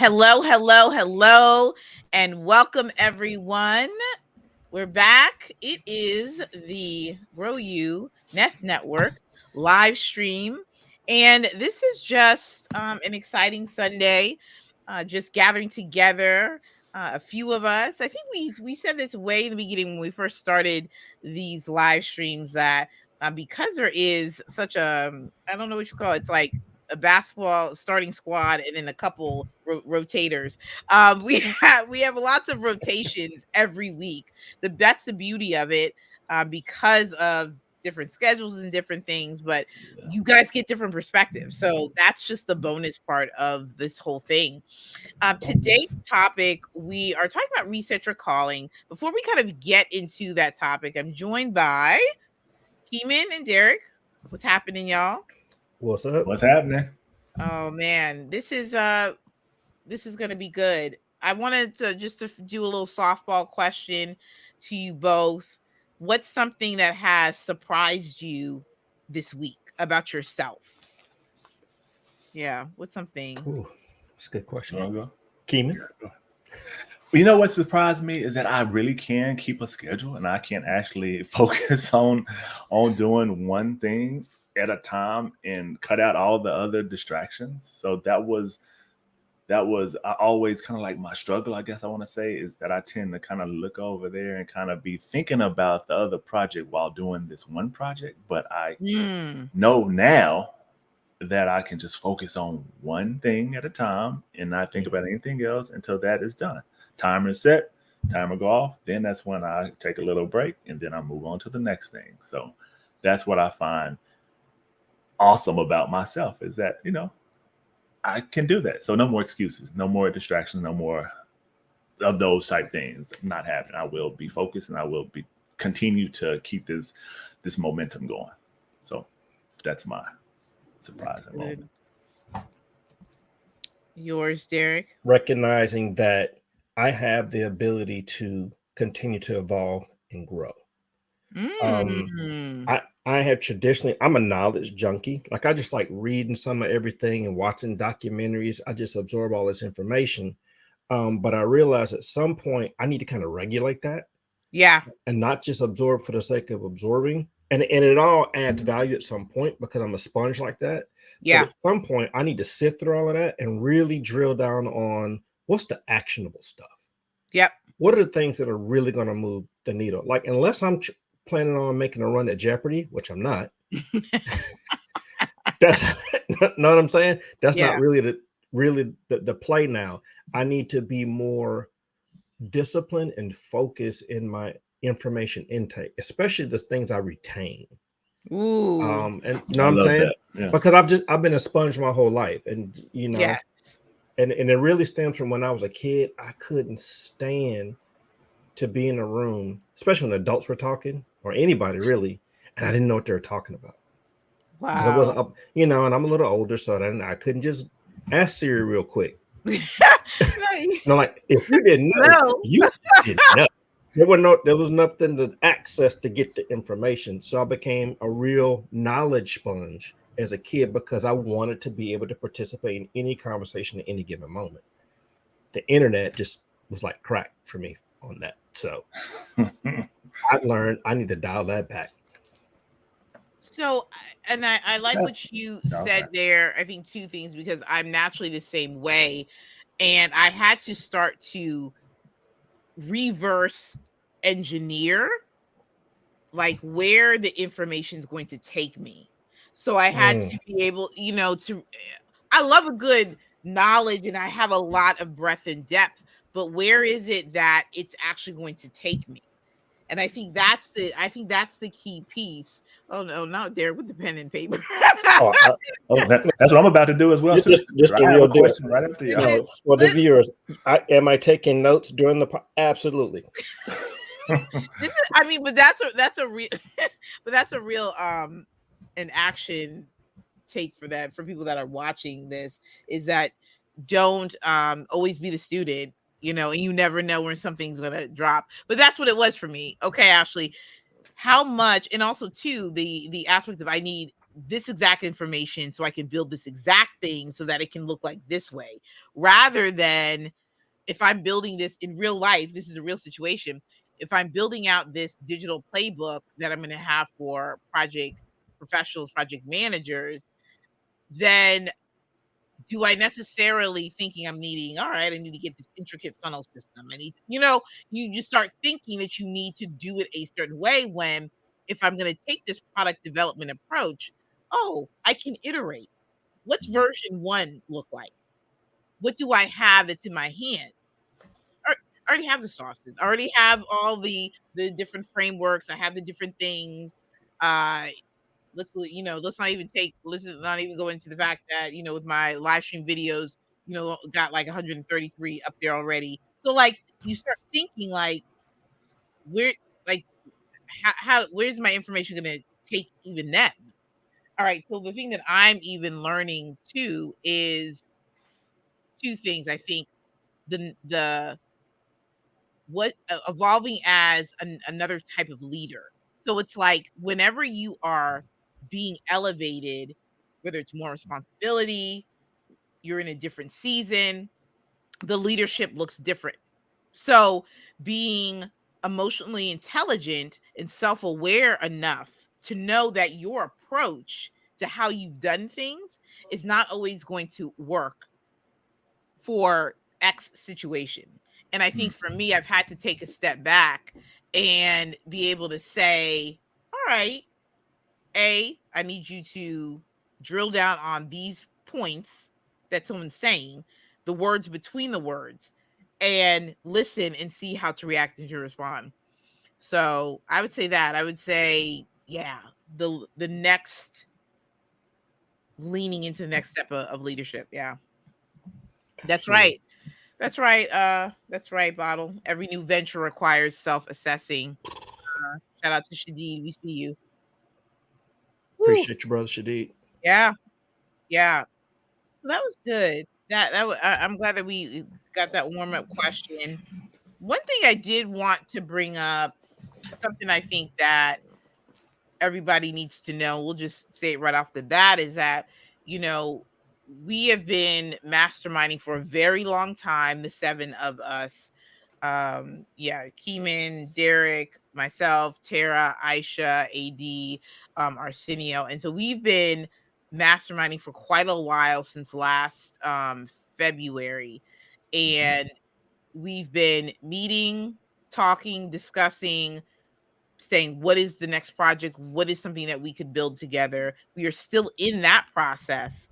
Hello, hello, hello, and welcome everyone. We're back. It is the Grow You Nest Network live stream, and this is just an exciting Sunday. Just gathering together, a few of us. I think we said this way in the beginning when we first started these live streams that because there is such a I don't know what you call it. It's like a basketball starting squad and then a couple rotators. We have lots of rotations every week. That's the beauty of it, because of different schedules and different things. But you guys get different perspectives, so that's just the bonus part of this whole thing. Today's topic, we are talking about reset your calling. Before we kind of get into that topic, I'm joined by Keeman and Derek. What's happening, y'all? What's up? What's happening? Oh man, this is gonna be good. I wanted to just to do a little softball question to you both. What's something that has surprised you this week about yourself? Yeah, what's something? Ooh, that's a good question. You wanna go? Keeman? You know what surprised me is that I really can keep a schedule and I can actually focus on doing one thing at a time and cut out all the other distractions. So that was always kind of like my struggle, I guess I want to say, is that I tend to kind of look over there and kind of be thinking about the other project while doing this one project. But I Mm, know now that I can just focus on one thing at a time and not think about anything else until that is done. Timer is set, timer go off, then that's when I take a little break and then I move on to the next thing. So that's what I find awesome about myself is that, I can do that. So no more excuses, no more distractions, no more of those type things not happening. I will be focused and I will be continue to keep this momentum going. So that's my surprising good. moment. Yours, Derek. Recognizing that I have the ability to continue to evolve and grow. Mm, I have traditionally, I'm a knowledge junkie. Like I just like reading some of everything and watching documentaries. I just absorb all this information. But I realize at some point I need to kind of regulate that yeah, and not just absorb for the sake of absorbing. And it all adds value at some point because I'm a sponge like that. But yeah, at some point, I need to sift through all of that and really drill down on what's the actionable stuff. yep. What are the things that are really going to move the needle? Like, unless I'm planning on making a run at Jeopardy, which I'm not, that's know what I'm saying. That's Yeah, not really the play now. I need to be more disciplined and focused in my information intake, especially the things I retain. ooh, And you know I what I'm love saying? that. Yeah. Because I've been a sponge my whole life, and yeah, and it really stems from when I was a kid. I couldn't stand to be in a room, especially when adults were talking or anybody really, and I didn't know what they were talking about because I wow. wasn't up, and I'm a little older, so I couldn't just ask Siri real quick. Like if you didn't know, No. you didn't know. There was nothing to access to get the information. So I became a real knowledge sponge as a kid because I wanted to be able to participate in any conversation at any given moment. The internet just was like crack for me on that. So I learned I need to dial that back. So, I like Yeah. what you Okay. said there. I think two things because I'm naturally the same way, and I had to start to reverse engineer like where the information is going to take me. So I had Mm, to be able, to I love a good knowledge and I have a lot of breadth and depth, but where is it that it's actually going to take me? And I think that's the key piece. Oh no, not there with the pen and paper. oh, Oh, that's what I'm about to do as well too. just the I have real a deal. question right after y'all. No, for the viewers, am I taking notes during the absolutely? I mean, but that's a real but that's a real an action take for that for people that are watching this is that don't always be the student, and you never know when something's gonna drop. But that's what it was for me. Okay, Ashley, how much, and also too the aspect of I need this exact information so I can build this exact thing so that it can look like this way, rather than if I'm building this in real life, this is a real situation. If I'm building out this digital playbook that I'm going to have for project professionals, project managers, then do I necessarily thinking I'm needing, all right, I need to get this intricate funnel system. I need, you start thinking that you need to do it a certain way when if I'm going to take this product development approach, oh, I can iterate. What's version 1 look like? What do I have that's in my hand? I already have the sauces. I already have all the different frameworks. I have the different things. Uh let's not even go into the fact that, with my live stream videos, got like 133 up there already. So like you start thinking like where like how where's my information gonna take even then? All right. So the thing that I'm even learning too is two things. I think the what evolving as another type of leader. So it's like whenever you are being elevated, whether it's more responsibility, you're in a different season, the leadership looks different. So being emotionally intelligent and self-aware enough to know that your approach to how you've done things is not always going to work for X situation. And I think for me, I've had to take a step back and be able to say, all right, I need you to drill down on these points that someone's saying, the words between the words, and listen and see how to react and to respond. So I would say that. I would say, yeah, the next leaning into the next step of leadership. Yeah. That's right. That's right. That's right, Bottle. Every new venture requires self-assessing. Shout out to Shadid. We see you. Woo. Appreciate you, brother Shadid. Yeah. Yeah. So that was good. I'm glad that we got that warm-up question. One thing I did want to bring up, something I think that everybody needs to know, we'll just say it right off the bat, is that, we have been masterminding for a very long time, the 7 of us. Keeman, Derek, myself, Tara, Aisha, AD, Arsenio. And so we've been masterminding for quite a while, since last February. And we've been meeting, talking, discussing, saying what is the next project, what is something that we could build together. We are still in that process,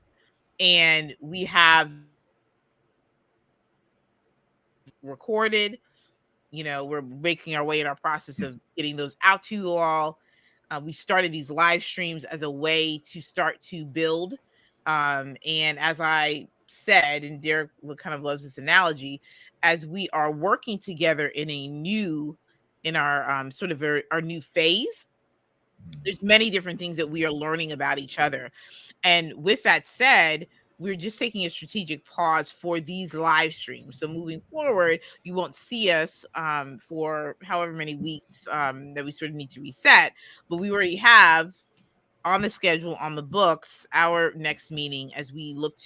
and we have recorded, we're making our way in our process of getting those out to you all. We started these live streams as a way to start to build, and as I said, and Derek kind of loves this analogy, as we are working together in our sort of our new phase, there's many different things that we are learning about each other. And with that said, we're just taking a strategic pause for these live streams. So moving forward, you won't see us for however many weeks that we sort of need to reset. But we already have on the schedule, on the books, our next meeting as we look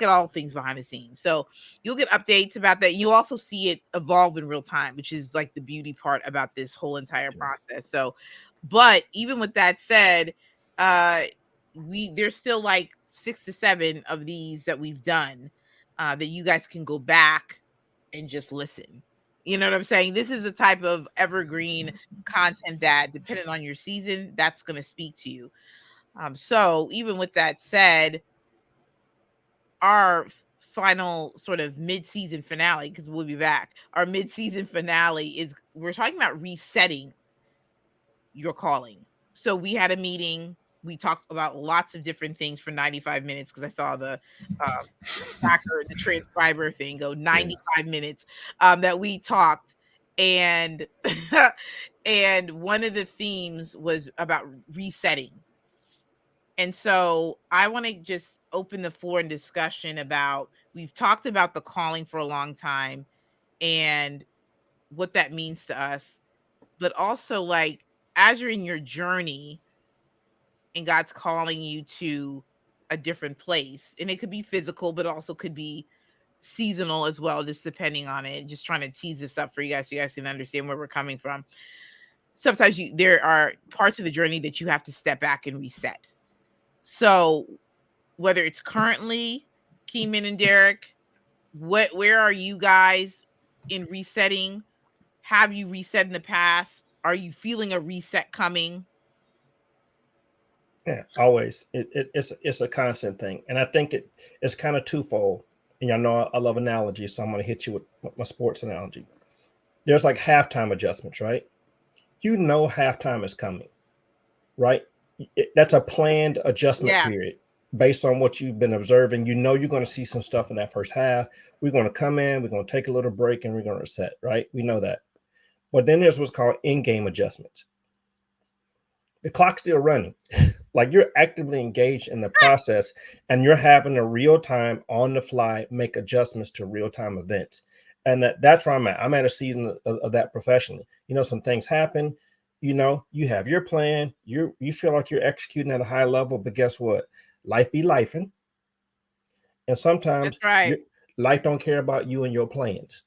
at all things behind the scenes. So you'll get updates about that. You also see it evolve in real time, which is like the beauty part about this whole entire process. So, but even with that said, there's still like 6 to 7 of these that we've done that you guys can go back and just listen. You know what I'm saying? This is the type of evergreen content that, depending on your season, that's going to speak to you. So even with that said, our final sort of mid-season finale, because we'll be back, our mid-season finale is, we're talking about resetting your calling. So we had a meeting. We talked about lots of different things for 95 minutes, because I saw the tracker, the transcriber thing go 95 minutes that we talked. And and one of the themes was about resetting. And so I want to just open the floor and discussion about, we've talked about the calling for a long time and what that means to us, but also like as you're in your journey and God's calling you to a different place. And it could be physical, but also could be seasonal as well, just depending on it. Just trying to tease this up for you guys so you guys can understand where we're coming from. Sometimes there are parts of the journey that you have to step back and reset. So whether it's currently Keeman and Derek, where are you guys in resetting? Have you reset in the past? Are you feeling a reset coming? Yeah, always. It's a constant thing, and I think it's kind of twofold. And y'all know I love analogies, so I'm going to hit you with my sports analogy. There's like halftime adjustments, right? You know halftime is coming, right? That's a planned adjustment period based on what you've been observing. You know you're going to see some stuff in that first half. We're going to come in, we're going to take a little break, and we're going to reset, right? We know that. But then there's what's called in-game adjustments. The clock's still running. Like you're actively engaged in the process, and you're having to real time, on the fly, make adjustments to real time events. And that's where I'm at. I'm at a season of that professionally. You know, some things happen. You know, you have your plan. You feel like you're executing at a high level, but guess what? Life be lifing. And sometimes life don't care about you and your plans,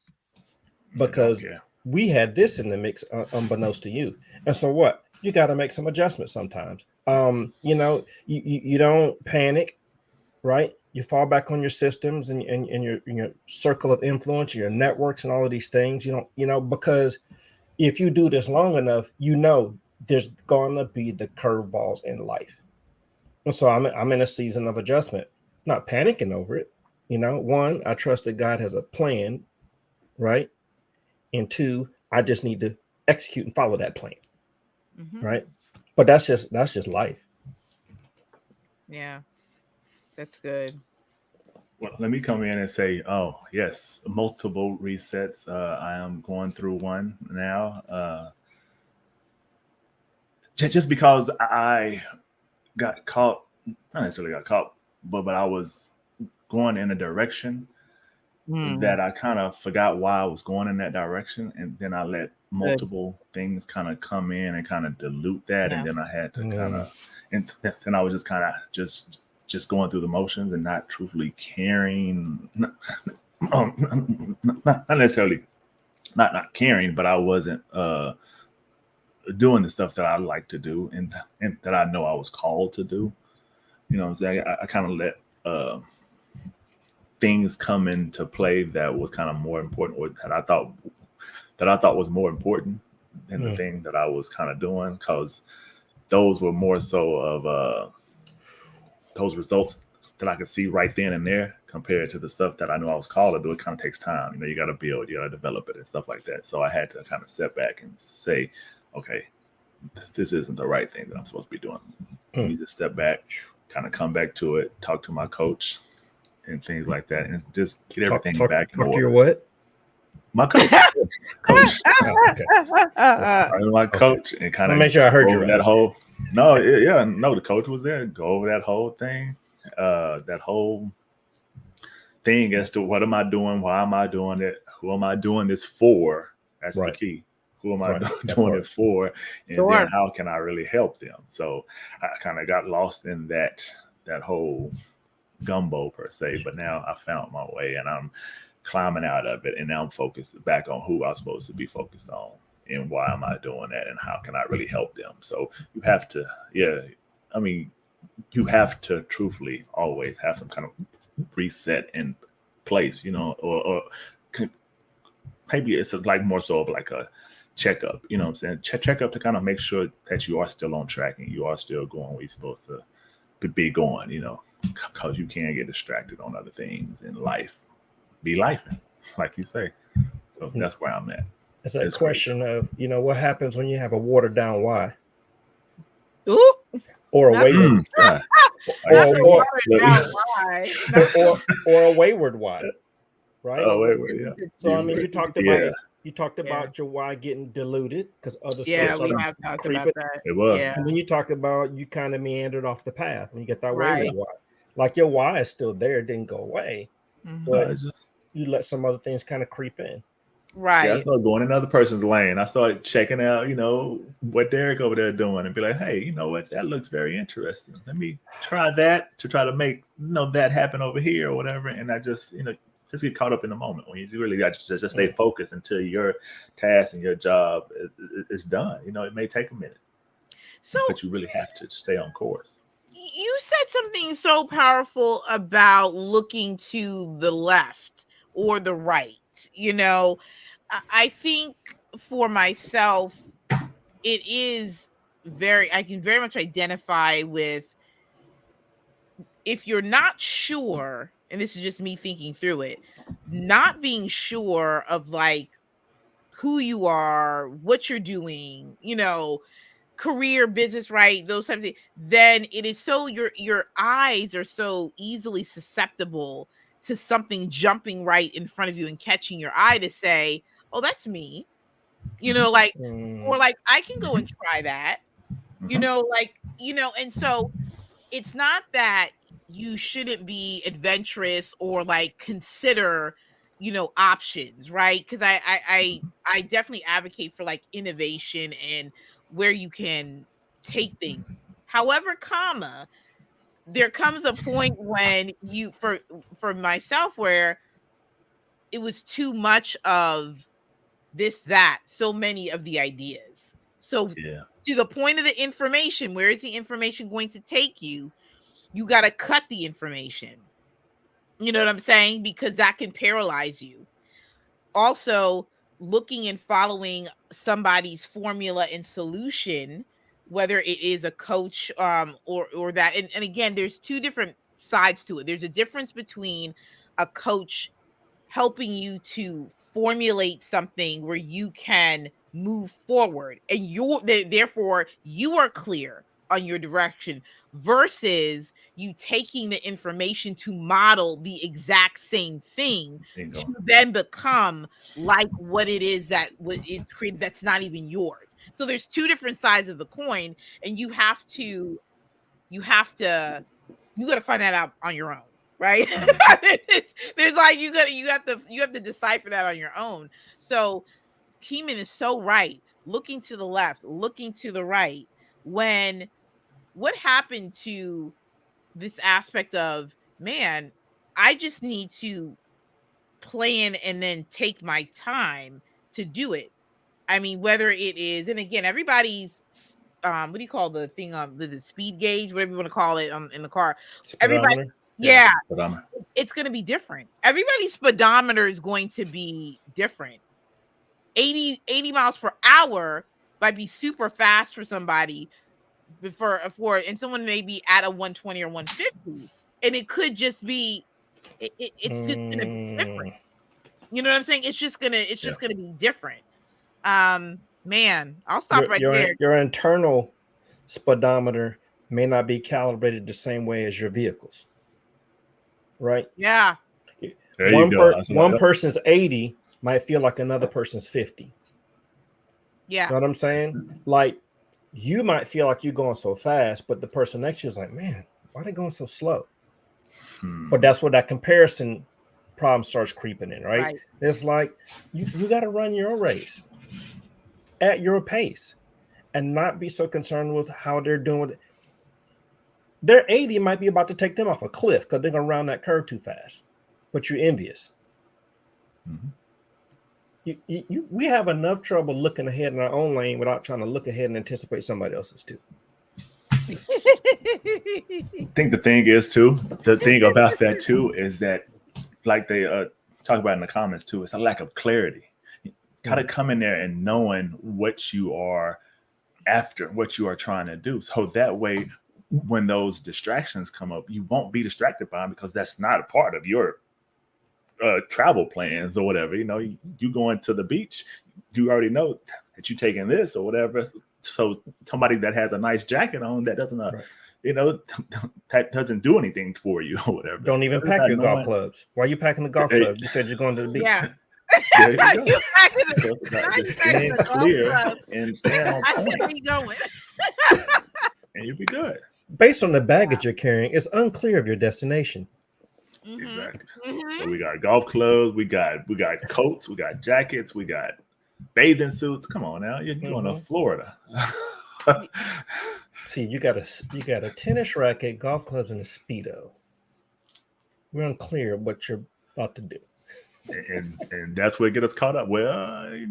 because we had this in the mix unbeknownst to you. And so what? You got to make some adjustments sometimes. You know, you don't panic, right? You fall back on your systems and your circle of influence, your networks, and all of these things. You know, because if you do this long enough, you know there's gonna be the curveballs in life. And so I'm in a season of adjustment, not panicking over it. You know, one, I trust that God has a plan, right? And two, I just need to execute and follow that plan. Right. But that's just life. Yeah, that's good. Well, let me come in and say, oh yes, multiple resets. I am going through one now. Just because I got caught, not necessarily got caught, but I was going in a direction that I kind of forgot why I was going in that direction, and then I let multiple things kind of come in and kind of dilute that, and then I had to kind of, and then I was just kind of just going through the motions and not truthfully caring, not necessarily not caring, but I wasn't doing the stuff that I like to do and that I know I was called to do. You know what I'm saying? I kind of let things come into play that was kind of more important, or that I thought was more important than the thing that I was kind of doing, because those were more so of those results that I could see right then and there, compared to the stuff that I knew I was called to do. It kind of takes time. You know, you got to build, you got to develop it and stuff like that. So I had to kind of step back and say, okay, this isn't the right thing that I'm supposed to be doing. I need to step back, kind of come back to it, talk to my coach and things like that, and just get everything back in order. Talk to your what? My coach. My coach, and kind of make sure I heard you that whole. The coach was there. Go over that whole thing, that whole thing as to what am I doing, why am I doing it, who am I doing this for? That's the key. Who am I doing it for, and then how can I really help them? So I kind of got lost in that whole gumbo per se, but now I found my way and I'm climbing out of it, and now I'm focused back on who I'm supposed to be focused on and why am I doing that and how can I really help them. So you have to, you have to truthfully always have some kind of reset in place, you know, or maybe it's like more so of like a checkup, you know what I'm saying? Check up to kind of make sure that you are still on track and you are still going where you're supposed to be going, you know, because you can get distracted on other things in life. Be lifing, like you say. So that's where I'm at. It's a question of, you know, what happens when you have a watered down why? Ooh. Or a wayward or a wayward why, right? Oh, wayward, yeah. So I mean, you talked about your why getting diluted because other stuff started we have talked creeping. about that. It was, and then you talked about you kind of meandered off the path when you get that wayward why. Like your why is still there, it didn't go away, but you let some other things kind of creep in. Yeah, I Right. started going in another person's lane. I started checking out, what Derek over there doing, and be like, hey, you know what? That looks very interesting. Let me try that to try to make that happen over here or whatever. And I just, just get caught up in the moment when you really got to just stay focused until your task and your job is done. It may take a minute, So but you really have to stay on course. you said something so powerful about looking to the left or the right. I think for myself, it is I can very much identify with, if you're not sure, and this is just me thinking through it, not being sure of like who you are, what you're doing, career, business, right? Those types of things, then it is so your eyes are so easily susceptible to something jumping right in front of you and catching your eye to say, oh, that's me. Like, or like, I can go and try that, and so it's not that you shouldn't be adventurous or like consider, options, right? Because I definitely advocate for like innovation and where you can take things. However, there comes a point when for myself where it was too much of this, that, so many of the ideas. So Yeah. to the point of the information, where is the information going to take you? You got to cut the information. You know what I'm saying? Because that can paralyze you. Also, looking and following somebody's formula and solution, whether it is a coach or that. And again, there's two different sides to it. There's a difference between a coach helping you to formulate something where you can move forward and therefore you are clear on your direction, versus you taking the information to model the exact same thing Bingo. to then become like what it is that what is created that's not even yours. So there's two different sides of the coin, and you got to find that out on your own, right? There's like you have to decipher that on your own. So Keeman is so right. Looking to the left, looking to the right. What happened to this aspect of, man, I just need to plan and then take my time to do it. I mean, whether it is, and again, everybody's what do you call the thing on the speed gauge, whatever you want to call it in the car. Everybody, Speedometer? yeah, Speedometer. it's going to be different. Everybody's speedometer is going to be different. 80 miles per hour might be super fast for somebody, and someone may be at a 120 or 150, and it could just be it's just going to be different. You know what I'm saying? It's just gonna be different. Man, I'll stop there. Your internal speedometer may not be calibrated the same way as your vehicles, right? Yeah. One person's 80 might feel like another person's 50. Yeah. You know what I'm saying? Like, you might feel like you're going so fast, but the person next to you is like, man, why are they going so slow? But that's where that comparison problem starts creeping in, right? It's like you got to run your race at your pace and not be so concerned with how they're doing it. Their 80 might be about to take them off a cliff because they're going to round that curve too fast, but you're envious. We have enough trouble looking ahead in our own lane without trying to look ahead and anticipate somebody else's too. I think the thing about that too is that, like they talk about in the comments too, it's a lack of clarity. You gotta come in there and knowing what you are after, what you are trying to do, so that way when those distractions come up, you won't be distracted by them, because that's not a part of your travel plans or whatever. You going to the beach, you already know that you're taking this or whatever. So somebody that has a nice jacket on that doesn't that doesn't do anything for you or whatever. Don't even pack your golf clubs. Why are you packing the golf clubs? You said you're going to the beach. Yeah. There you go. Just staying clear and stay on point. I should be going. And you'll be good. Based on the baggage you're carrying, it's unclear of your destination. Exactly. Mm-hmm. So we got golf clubs, we got coats, we got jackets, we got bathing suits. Come on now, you're going to Florida. See, you got a tennis racket, golf clubs, and a Speedo. We're unclear what you're about to do. and that's what get us caught up. Well, I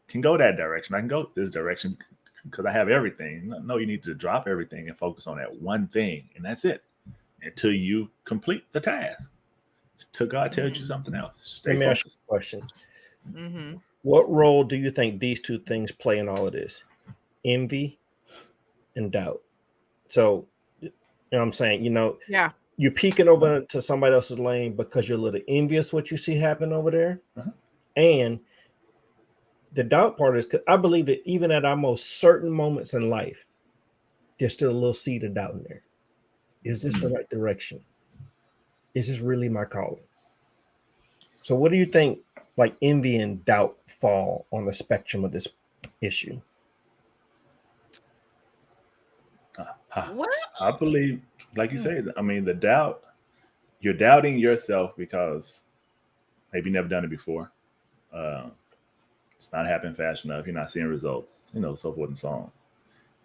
can go that direction. I can go this direction because I have everything. No, you need to drop everything and focus on that one thing, and that's it until you complete the task. Till God tells you something else. Stay Let me focused. ask you a question. Mm-hmm. What role do you think these two things play in all of this? Envy and doubt. So, you know what I'm saying? Yeah. You're peeking over to somebody else's lane because you're a little envious what you see happen over there. Uh-huh. And the doubt part is, I believe that even at our most certain moments in life, there's still a little seed of doubt in there. Is this the right direction? Is this really my calling? So what do you think, like, envy and doubt fall on the spectrum of this issue? Well, I believe, like you said, I mean, the doubt, you're doubting yourself because maybe you never done it before. It's not happening fast enough. You're not seeing results, so forth and so on.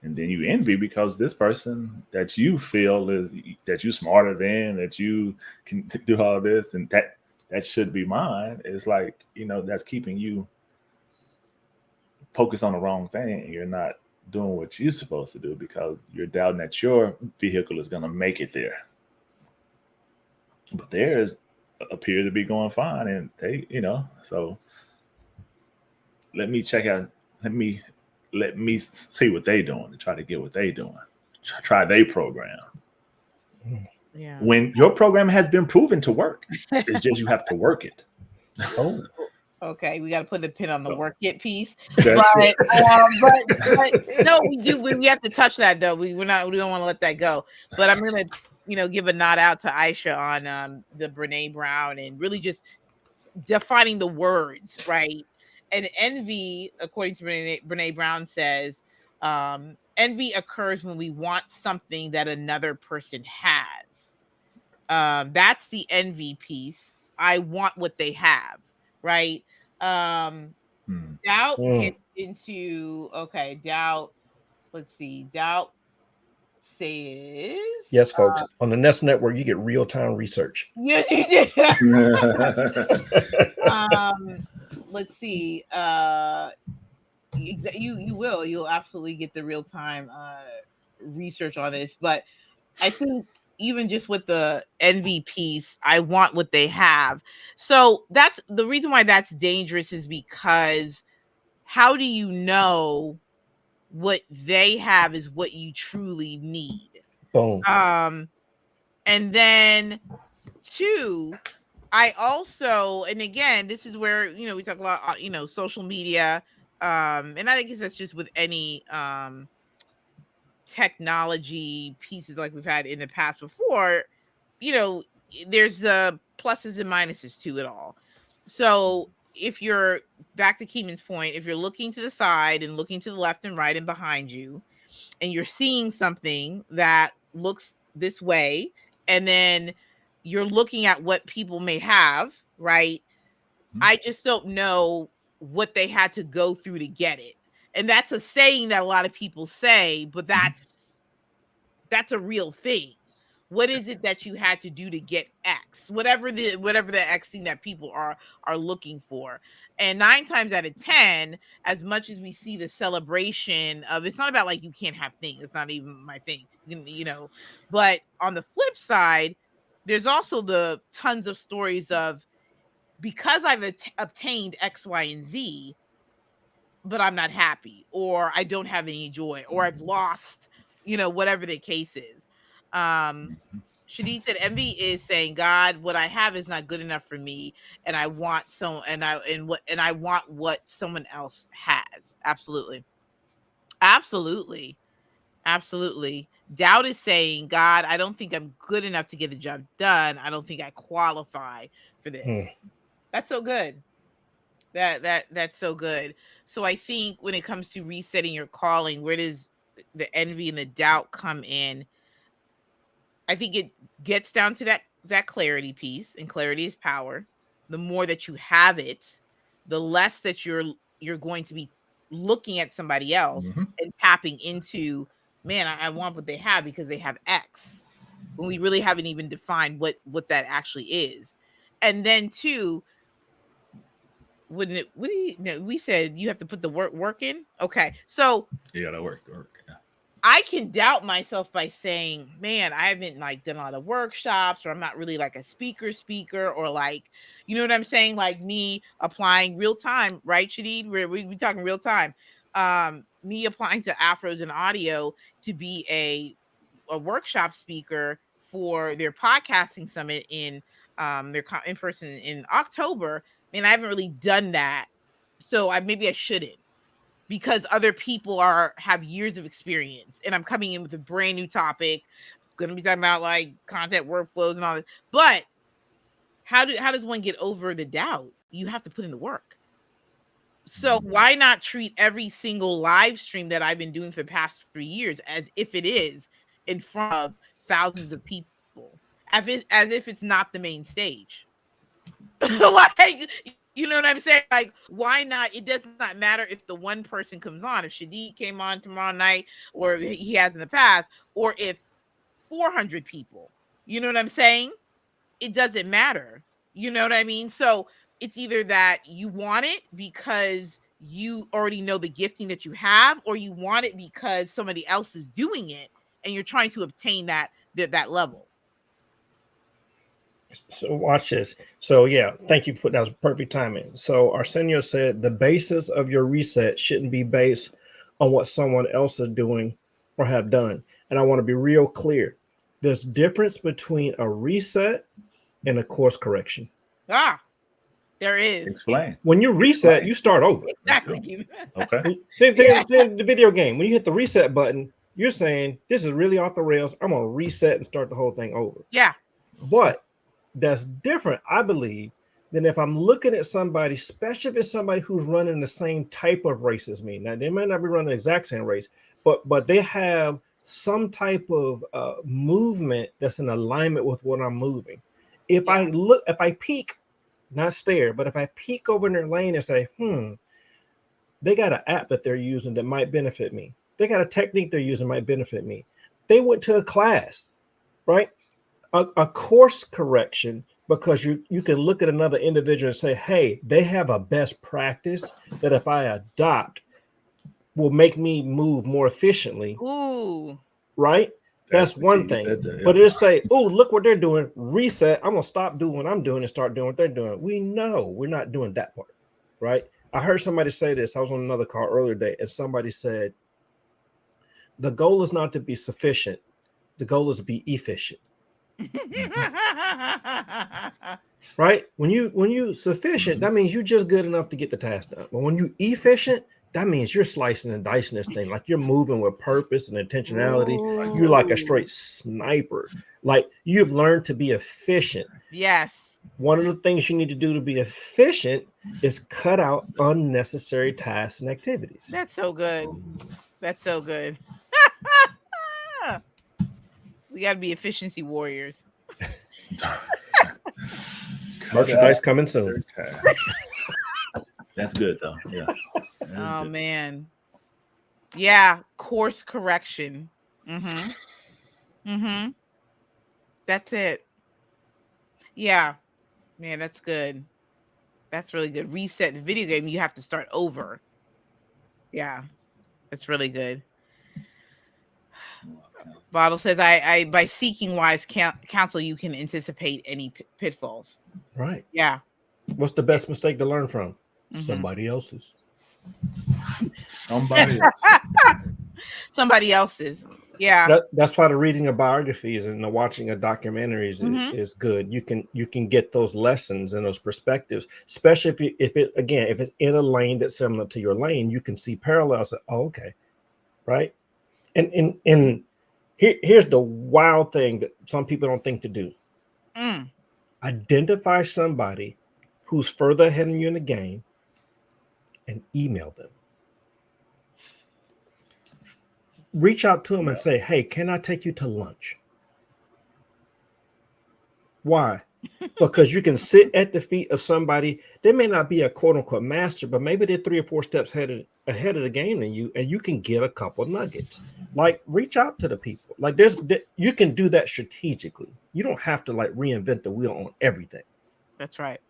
And then you envy because this person that you feel is that you smarter than, that you can do all this, and that should be mine. It's like, that's keeping you focused on the wrong thing. You're not doing what you're supposed to do because you're doubting that your vehicle is going to make it there. But theirs appear to be going fine, and they, so let me check out. Let me see what they doing and try to get what they doing. Try their program. Yeah. When your program has been proven to work, it's just you have to work it. Oh, okay. We got to put the pin on the work it piece. That's But no, we do. We have to touch that though. We don't want to let that go. But I'm gonna, give a nod out to Aisha on the Brene Brown and really just defining the words, right? And envy, according to Brene Brown, says envy occurs when we want something that another person has. That's the envy piece. I want what they have, right? Doubt gets into doubt. Let's see. Doubt says, yes, folks. On the Nest Network, you get real-time research. Let's see. You'll absolutely get the real-time research on this. But I think even just with the envy piece, I want what they have. So that's the reason why that's dangerous, is because how do you know what they have is what you truly need? Boom. And then two, I also, and again, this is where, we talk about, social media. And I guess that's just with any technology pieces like we've had in the past before, there's the pluses and minuses to it all. So if you're back to Keeman's point, if you're looking to the side and looking to the left and right and behind you, and you're seeing something that looks this way, and then you're looking at what people may have, right? I just don't know what they had to go through to get it. And that's a saying that a lot of people say, but that's a real thing. What is it that you had to do to get X? Whatever the X thing that people are looking for. And 9 times out of 10, as much as we see the celebration of, it's not about like you can't have things. It's not even my thing, But on the flip side, there's also the tons of stories of, because I've obtained X, Y, and Z, but I'm not happy, or I don't have any joy, or I've lost, whatever the case is. Shadid said envy is saying, God, what I have is not good enough for me, and I want I want what someone else has. Absolutely. Doubt is saying, God, I don't think I'm good enough to get the job done. I don't think I qualify for this. That's so good. That's so good. So I think when it comes to resetting your calling, where does the envy and the doubt come in? I think it gets down to that clarity piece, and clarity is power. The more that you have it, the less that you're going to be looking at somebody else and tapping into, man, I want what they have because they have X, when we really haven't even defined what that actually is. And then two, we said you have to put the work in. Okay, so you gotta work. Yeah. I can doubt myself by saying, man, I haven't like done a lot of workshops, or I'm not really like a speaker, or like, you know what I'm saying? Like me applying real time, right, Shadid? We talking real time. Me applying to Afros and Audio to be a workshop speaker for their podcasting summit in their in person in October. Man, I haven't really done that. So maybe I shouldn't, because other people have years of experience, and I'm coming in with a brand new topic. Going to be talking about like content workflows and all this. But how does one get over the doubt? You have to put in the work. So why not treat every single live stream that I've been doing for the past 3 years as if it is in front of thousands of people, as if it's not the main stage? Like, you know what I'm saying? Like, why not? It does not matter if the one person comes on, if Shadid came on tomorrow night, or he has in the past, or if 400 people, you know what I'm saying? It doesn't matter. You know what I mean? So it's either that you want it because you already know the gifting that you have, or you want it because somebody else is doing it and you're trying to obtain that level. So watch this. So yeah, thank you for that. Was perfect timing. So Arsenio said the basis of your reset shouldn't be based on what someone else is doing or have done. And I want to be real clear. There's difference between a reset and a course correction. There is. Explain. When you reset, you start over. Exactly. Okay. The video game, when you hit the reset button, you're saying this is really off the rails. I'm gonna reset and start the whole thing over. Yeah. But that's different, I believe, than if I'm looking at somebody, especially if it's somebody who's running the same type of race as me. Now, they might not be running the exact same race, but they have some type of movement that's in alignment with what I'm moving. If I peek, not stare, but if I peek over in their lane and say, they got an app that they're using that might benefit me. They got a technique they're using might benefit me. They went to a class, right? A course correction, because you can look at another individual and say, hey, they have a best practice that if I adopt will make me move more efficiently. Ooh. Right? That's one thing. But it'll say, oh, look what they're doing. Reset. I'm going to stop doing what I'm doing and start doing what they're doing. We know we're not doing that part. Right? I heard somebody say this. I was on another call earlier today, and somebody said, the goal is not to be sufficient. The goal is to be efficient. Right? When you sufficient, that means you're just good enough to get the task done. But when you efficient, that means you're slicing and dicing this thing, like you're moving with purpose and intentionality. Ooh. You're like a straight sniper. Like you've learned to be efficient. Yes. One of the things you need to do to be efficient is cut out unnecessary tasks and activities. That's so good. That's so good. We got to be efficiency warriors. Merchandise coming soon. That's good though. Yeah. Oh man. Yeah. Course correction. That's it. Yeah. Man, that's good. That's really good. Reset the video game. You have to start over. Yeah. That's really good. Bottle says, I by seeking wise counsel, you can anticipate any pitfalls. Right. Yeah. What's the best mistake to learn from? Somebody else's. Somebody else's. Yeah. That's why the reading of biographies and the watching of documentaries is good. You can get those lessons and those perspectives, especially if it's in a lane that's similar to your lane, you can see parallels. Oh, okay. Right. And here's the wild thing that some people don't think to do. Identify somebody who's further ahead of you in the game and email them. Reach out to them and say, hey, can I take you to lunch? Why? Because you can sit at the feet of somebody. They may not be a quote unquote master, but maybe they're 3 or 4 steps ahead of the game than you, and you can get a couple nuggets. Like reach out to the people. Like you can do that strategically. You don't have to like reinvent the wheel on everything. That's right.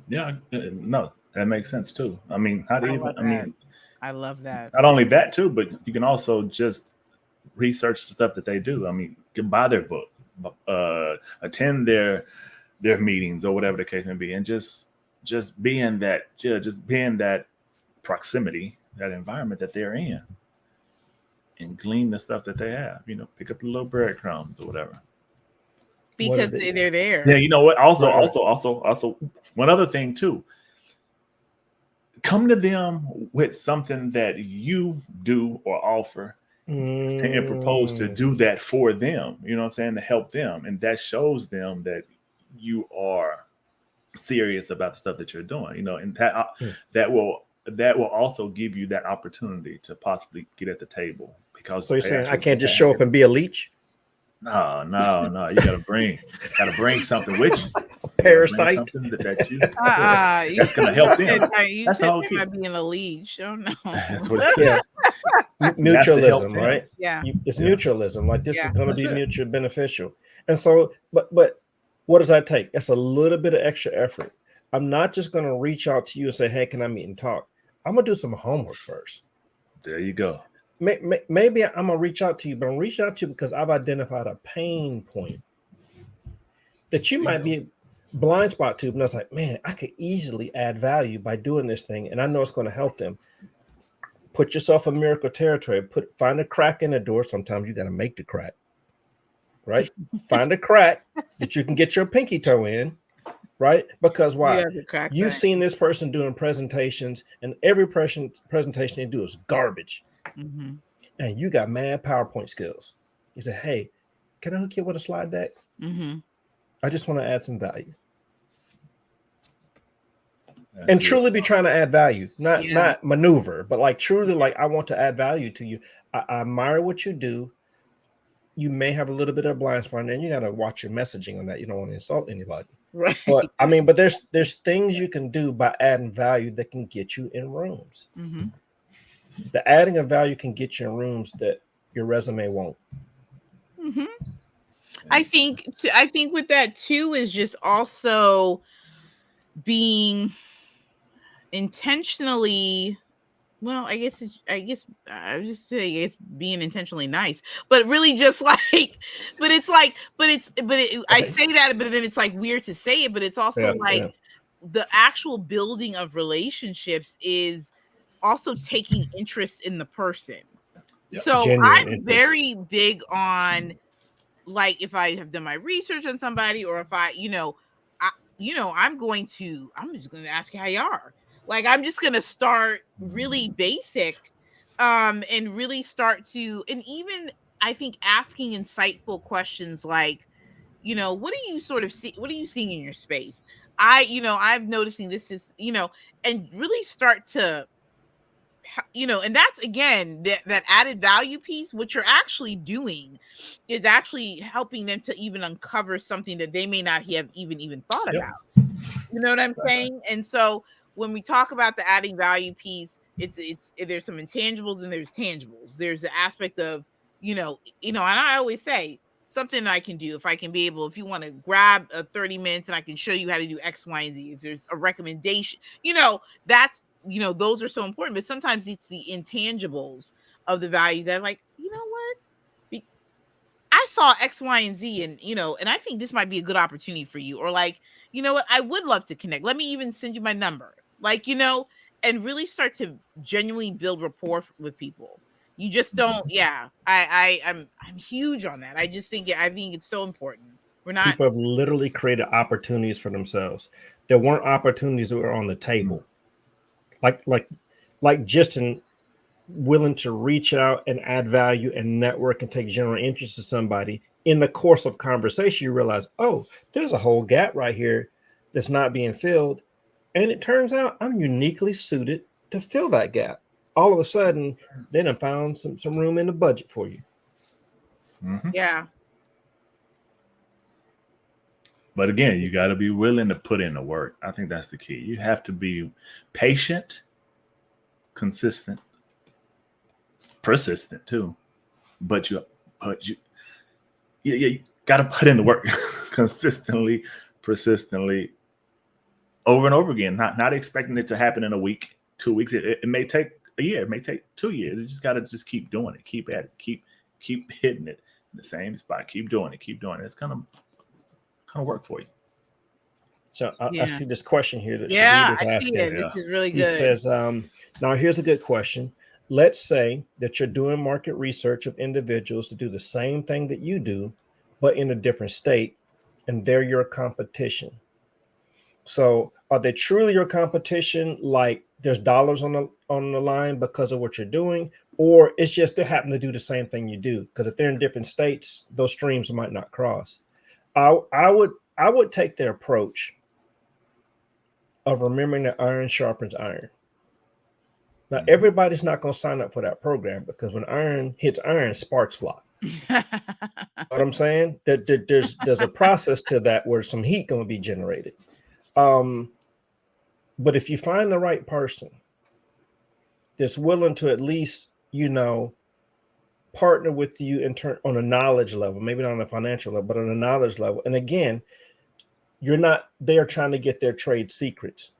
Yeah, no, that makes sense too. I mean, I love that. Not only that too, but you can also just research the stuff that they do. I mean, you can buy their book, attend their meetings or whatever the case may be, and just be in that proximity, that environment that they're in, and glean the stuff that they have. You know, pick up the little breadcrumbs or whatever. Because they're there. Yeah, you know what? Also, one other thing too. Come to them with something that you do or offer and propose to do that for them. You know what I'm saying? To help them. And that shows them that you are serious about the stuff that you're doing, you know, and that will also give you that opportunity to possibly get at the table. Because so you're saying I can't just show up and be a leech? No. You gotta bring something with you. Parasite. Something that you that's gonna help them. That's the whole key. Might be in a leech. Oh no. That's what it said. Mutualism, right? Yeah. It's mutualism. Like this is going to be mutually beneficial. And so, but what does that take? It's a little bit of extra effort. I'm not just going to reach out to you and say, "Hey, can I meet and talk?" I'm gonna do some homework first. There you go. Maybe I'm gonna reach out to you, but I'm reaching out to you because I've identified a pain point that you might be blind spot to. And I was like, man, I could easily add value by doing this thing, and I know it's going to help them. Put yourself in miracle territory. Find a crack in the door. Sometimes you got to make the crack, right? Find a crack that you can get your pinky toe in, right? Because why? You've seen this person doing presentations, and every presentation they do is garbage. Mm-hmm. And you got mad PowerPoint skills. You say, hey, can I hook you with a slide deck? Mm-hmm. I just want to add some value. And truly be trying to add value, not maneuver, but like truly, like I want to add value to you. I admire what you do. You may have a little bit of blind spot, and you got to watch your messaging on that. You don't want to insult anybody, right? But I mean, but there's things you can do by adding value that can get you in rooms. Mm-hmm. The adding of value can get you in rooms that your resume won't. Mm-hmm. I think with that too is just also being intentionally, well, I guess I would just say it's being intentionally nice, but really just like, I say that, but then it's like weird to say it, but it's also the actual building of relationships is also taking interest in the person. Yeah. So I'm very big on, like, if I have done my research on somebody, or if I'm just going to ask you how you are. Like, I'm just going to start really basic, and really start to, and even I think asking insightful questions like, what do you sort of see? What are you seeing in your space? I'm noticing this is, and really start to, and that's, again, that added value piece. What you're actually doing is actually helping them to even uncover something that they may not have even thought about. You know what I'm saying? And so when we talk about the adding value piece, it's there's some intangibles and there's tangibles. There's the aspect of, and I always say something I can do, if you want to grab 30 minutes and I can show you how to do X, Y, and Z, if there's a recommendation, that's, those are so important. But sometimes it's the intangibles of the value that, like, you know what? I saw X, Y, and Z, and, and I think this might be a good opportunity for you. Or like, you know what? I would love to connect. Let me even send you my number. Like, and really start to genuinely build rapport with people. You just don't. Yeah, I'm huge on that. I think it's so important. People have literally created opportunities for themselves. There weren't opportunities that were on the table. Like Justin, willing to reach out and add value and network and take general interest in somebody. In the course of conversation, you realize, oh, there's a whole gap right here that's not being filled. And it turns out I'm uniquely suited to fill that gap. All of a sudden, they done found some room in the budget for you. Mm-hmm. Yeah. But again, you got to be willing to put in the work. I think that's the key. You have to be patient, consistent, persistent too. But you got to put in the work consistently, persistently, over and over again. Not expecting it to happen in a week, 2 weeks. It may take a year. It may take 2 years. You just got to just keep doing it. Keep at it. Keep hitting it in the same spot. Keep doing it. Keep doing it. It's gonna work for you. So I see this question here that yeah, Shadid is I asking. see it. This is really He good. says, now here's a good question. Let's say that you're doing market research of individuals to do the same thing that you do, but in a different state, and they're your competition. So are they truly your competition? Like there's dollars on the line because of what you're doing, or it's just they happen to do the same thing you do? Because if they're in different states, those streams might not cross. I would take the approach of remembering that iron sharpens iron. Now, everybody's not going to sign up for that program because when iron hits iron, sparks fly. What I'm saying? There's a process to that where some heat going to be generated. But if you find the right person that's willing to at least, partner with you in turn on a knowledge level, maybe not on a financial level, but on a knowledge level. And again, you're not there trying to get their trade secrets.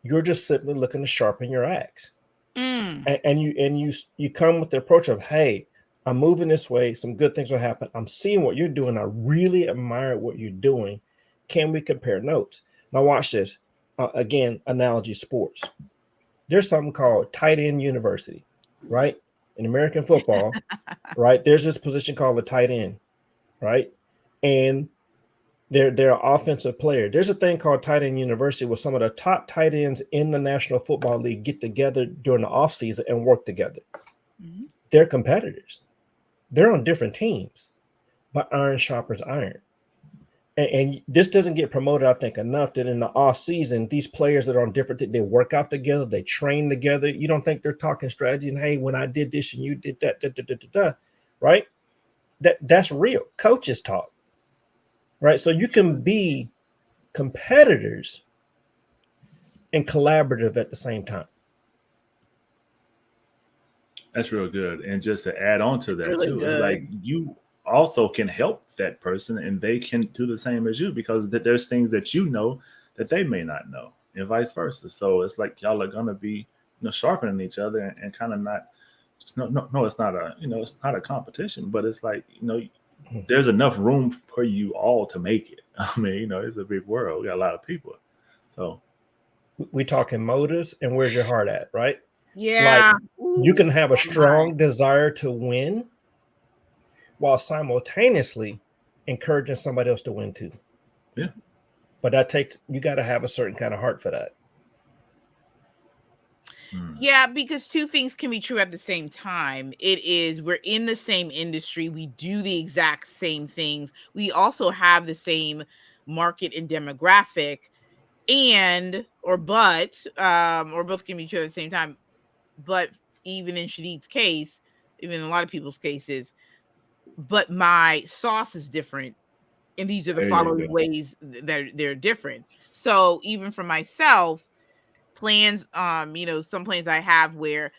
You're just simply looking to sharpen your axe. And you come with the approach of, hey, I'm moving this way. Some good things will happen. I'm seeing what you're doing. I really admire what you're doing. Can we compare notes? Now watch this. Again, analogy sports. There's something called tight end university, right? In American football, right? There's this position called a tight end, right? And they're an offensive player. There's a thing called tight end university where some of the top tight ends in the National Football League get together during the offseason and work together. Mm-hmm. They're competitors. They're on different teams, but iron sharpens iron. And this doesn't get promoted, I think, enough that in the off season, these players that are on different, they work out together, they train together. You don't think they're talking strategy and, hey, when I did this and you did that, right? That's real. Coaches talk, right? So you can be competitors and collaborative at the same time. That's real good. And just to add on to that really too, it's like you also can help that person and they can do the same as you because there's things that you know that they may not know and vice versa. So it's like y'all are going to be sharpening each other and kind of not just no it's not a competition, but it's like there's enough room for you all to make it. I mean, it's a big world. We got a lot of people. So we talking motives and where's your heart at, right? Yeah. Like you can have a strong desire to win while simultaneously encouraging somebody else to win too. Yeah. But you got to have a certain kind of heart for that. Yeah, because two things can be true at the same time. It is, we're in the same industry. We do the exact same things. We also have the same market and demographic or both can be true at the same time. But even in Shadid's case, even in a lot of people's cases, but my sauce is different. And these are the following ways that they're different. So even for myself, plans, some plans I have where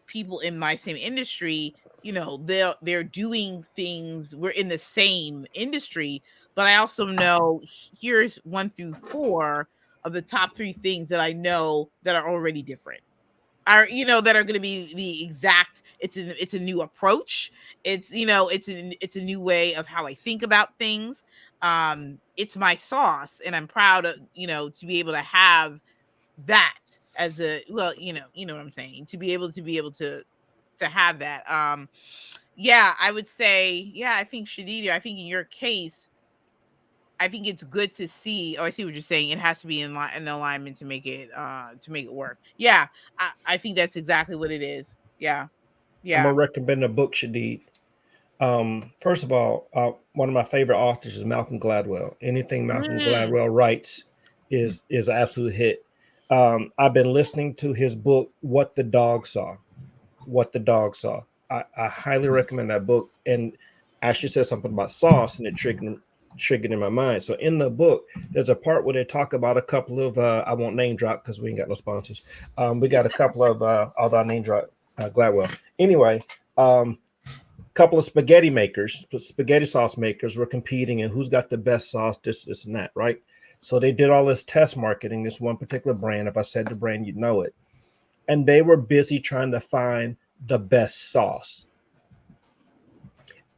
people in my same industry, they're doing things, we're in the same industry, but I also know here's 1 through 4 of the top 3 things that I know that are already different. That are going to be the exact. It's a new approach. It's it's a new way of how I think about things. It's my sauce, and I'm proud of to be able to have that as a you know what I'm saying, to be able to have that. I would say I think Shadida, I think in your case, I think it's good to see. Oh, I see what you're saying. It has to be in alignment to make it work. Yeah, I think that's exactly what it is. Yeah. I'm gonna recommend a book, Shadid. First of all, one of my favorite authors is Malcolm Gladwell. Anything Malcolm Gladwell writes is an absolute hit. I've been listening to his book, What the Dog Saw. I highly recommend that book. And actually said something about sauce, and it triggered triggered in my mind. So in the book, there's a part where they talk about a couple of I won't name drop because we ain't got no sponsors. We got a couple of although I name drop Gladwell. Anyway, couple of spaghetti makers, spaghetti sauce makers were competing and who's got the best sauce, this and that, right? So they did all this test marketing, this one particular brand. If I said the brand, you'd know it. And they were busy trying to find the best sauce.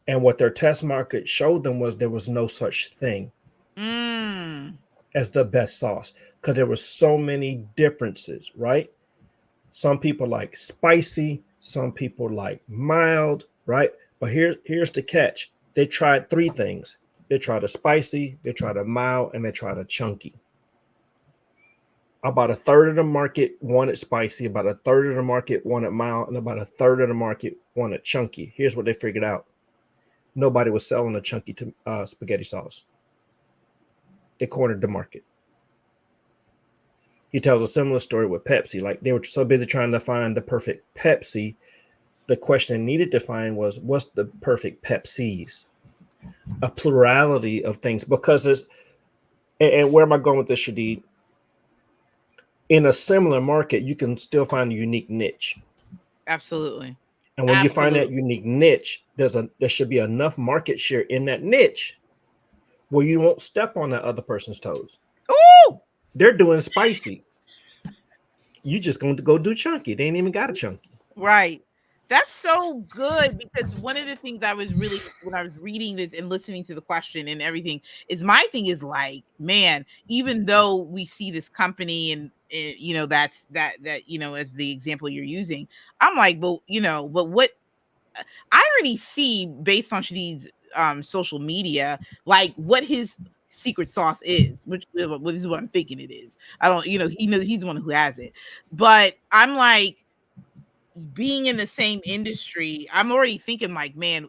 And what their test market showed them was there was no such thing as the best sauce because there were so many differences, right? Some people like spicy, some people like mild, right? But here's the catch. They tried three things. They tried a spicy, they tried a mild, and they tried a chunky. About a third of the market wanted spicy, about a third of the market wanted mild, and about a third of the market wanted chunky. Here's what they figured out. Nobody was selling a chunky spaghetti sauce. They cornered the market. He tells a similar story with Pepsi. Like they were so busy trying to find the perfect Pepsi. The question they needed to find was, what's the perfect Pepsis? A plurality of things. Because there's, and where am I going with this, Shadid? In a similar market, you can still find a unique niche. Absolutely. And when you find that unique niche, there should be enough market share in that niche where you won't step on that other person's toes. Ooh! They're doing spicy. You just going to go do chunky. They ain't even got a chunky. Right. That's so good because one of the things I was really, when I was reading this and listening to the question and everything, is my thing is like, man, even though we see this company and you know, that's that, you know, as the example you're using, I'm like, well, you know, but what I already see based on Shadid's social media, like what his secret sauce is, which is what I'm thinking it is. I don't, you know, he's the one who has it, but I'm like, being in the same industry, I'm already thinking like, man,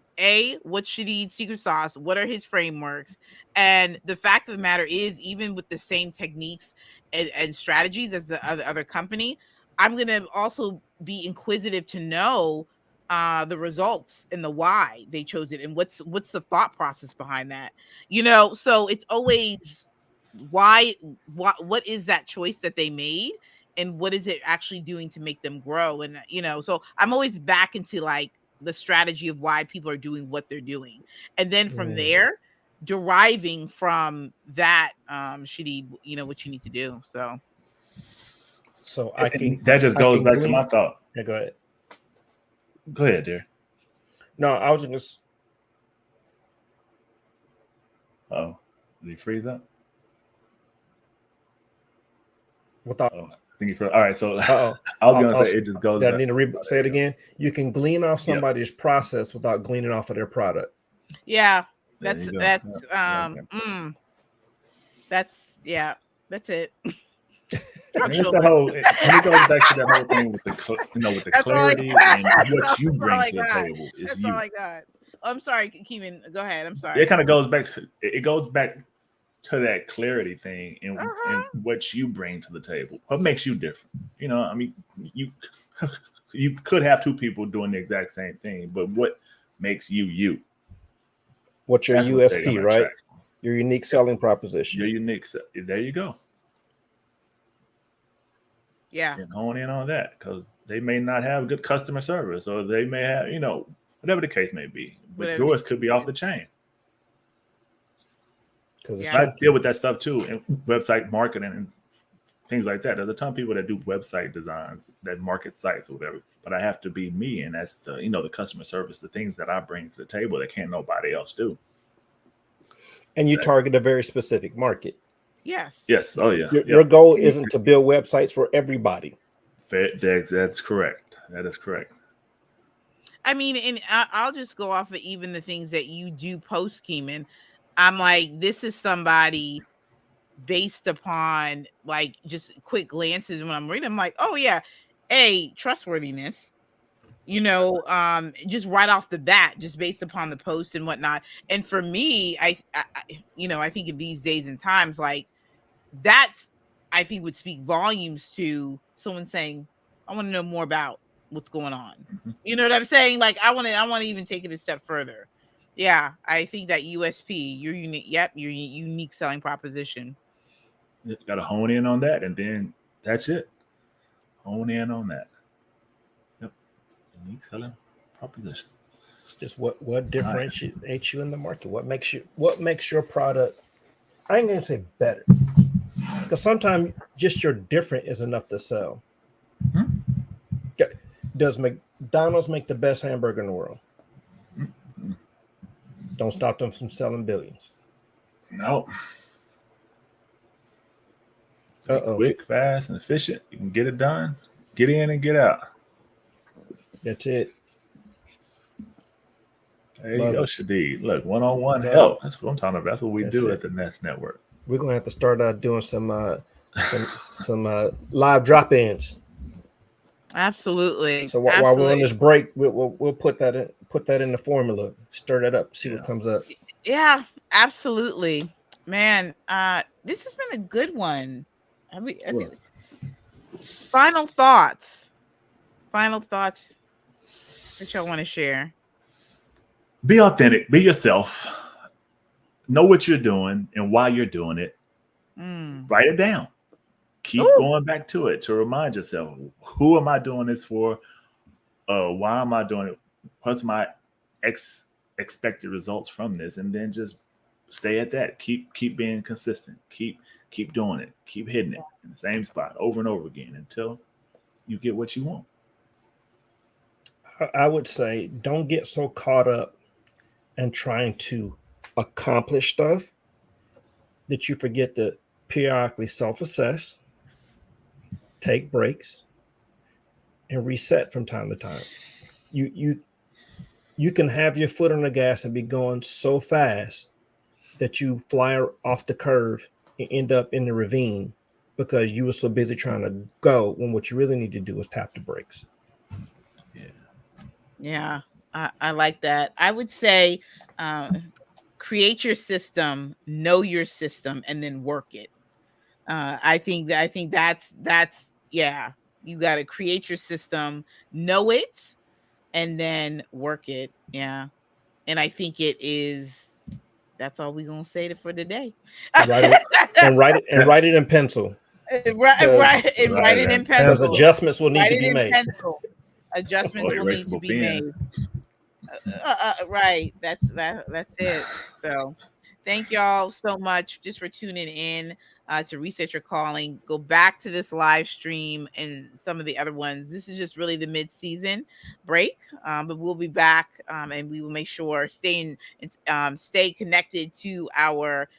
what Shadid's secret sauce? What are his frameworks? And the fact of the matter is, even with the same techniques and strategies as the other company, I'm going to also be inquisitive to know the results and the why they chose it and what's the thought process behind that, you know? So it's always what is that choice that they made? And what is it actually doing to make them grow? And, you know, so I'm always back into like the strategy of why people are doing what they're doing. And then from there, deriving from that, Shadid, you know, what you need to do. So I think that just goes back to my thought. Yeah, go ahead. Go ahead, dear. No, I was just. Oh, did he freeze up? Without. Oh. All right, so I was going to say it just goes. I need to say it again. You can glean off somebody's process without gleaning off of their product. Yeah, that's it. That's the whole. It goes back to that whole thing with the, you know, with the clarity and what you bring to the table. That's all I got. I'm sorry, Keeman. Go ahead. I'm sorry. It kind of goes back to that clarity thing and what you bring to the table. What makes you different? You know, I mean, you could have two people doing the exact same thing, but what makes you? What's your USP, right? Your unique selling proposition. Your unique. There you go. Yeah. And hone in on that because they may not have good customer service, or they may have, you know, whatever the case may be. But yours could be off the chain. Because I deal with that stuff too, and website marketing and things like that. There's a ton of people that do website designs, that market sites or whatever. But I have to be me, and that's the, you know, the customer service, the things that I bring to the table that can't nobody else do. And you target a very specific market. Yes. Yes. Oh yeah. Your goal isn't to build websites for everybody. That's correct. That is correct. I mean, and I'll just go off of even the things that you do post, Keeman. I'm like, this is somebody based upon like just quick glances when I'm reading. I'm like, oh yeah, trustworthiness, you know, just right off the bat, just based upon the post and whatnot. And for me, I you know, I think in these days and times, like that's, I think would speak volumes to someone saying, I want to know more about what's going on. You know what I'm saying? Like I want to even take it a step further. Yeah, I think that USP, your unique, yep, your unique selling proposition. You got to hone in on that, and then that's it. Hone in on that. Yep, unique selling proposition. Just what differentiates you in the market? What makes your product? I ain't gonna say better, because sometimes just your different is enough to sell. Does McDonald's make the best hamburger in the world? Don't stop them from selling billions. No. Uh-oh. Quick, fast, and efficient. You can get it done. Get in and get out. That's it. There you go, Shadid. Look, one-on-one Love help. That's what I'm talking about. That's what we That's do it. at the Nest Network. We're gonna have to start doing some live drop-ins. Absolutely. So while we're on this break, we'll put that in the formula, stir that up, see what comes up. Yeah, absolutely, man. This has been a good one. Final thoughts that y'all want to share. Be authentic. Be yourself. Know what you're doing and why you're doing it. Write it down. Keep going back to it to remind yourself, who am I doing this for? Why am I doing it? What's my expected results from this? And then just stay at that. Keep being consistent. Keep doing it. Keep hitting it in the same spot over and over again until you get what you want. I would say don't get so caught up in trying to accomplish stuff that you forget to periodically self-assess, take breaks, and reset from time to time. You can have your foot on the gas and be going so fast that you fly off the curve and end up in the ravine because you were so busy trying to go when what you really need to do is tap the brakes. Yeah, I like that. I would say create your system, know your system, and then work it. I think that's yeah. You got to create your system, know it, and then work it. Yeah, and I think it is. That's all we're gonna say for today. Write it in pencil. Write it in pencil. Because adjustments will need to be made. Adjustments will need to be made. Right. That's it. So thank y'all so much just for tuning in to Reset Your Calling. Go back to this live stream and some of the other ones. This is just really the mid-season break, but we'll be back and we will make sure stay connected to our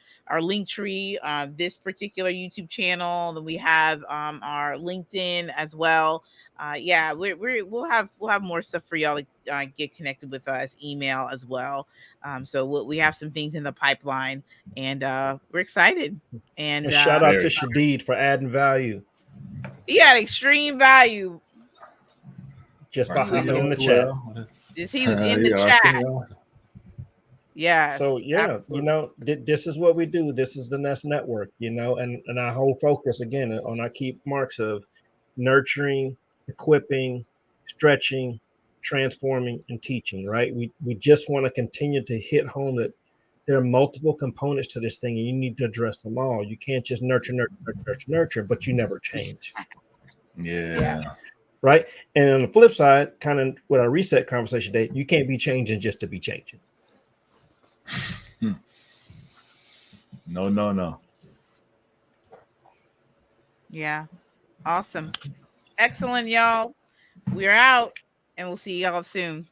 link tree, this particular YouTube channel. Then we have our LinkedIn as well. We'll have more stuff for y'all to get connected with us, email as well. So we have some things in the pipeline, and we're excited. And shout out to Shadid for adding value. He had extreme value. Just by hopping in the chat. He was in the chat. Yeah. So this is what we do. This is the Nest Network, and our whole focus again on our key marks of nurturing, equipping, stretching, transforming, and teaching. Right? We just want to continue to hit home that there are multiple components to this thing, and you need to address them all. You can't just nurture, but you never change. Yeah. Right. And on the flip side, kind of with our reset conversation today, you can't be changing just to be changing. No. Yeah. Awesome. Excellent, y'all. We're out, and we'll see y'all soon.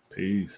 Peace.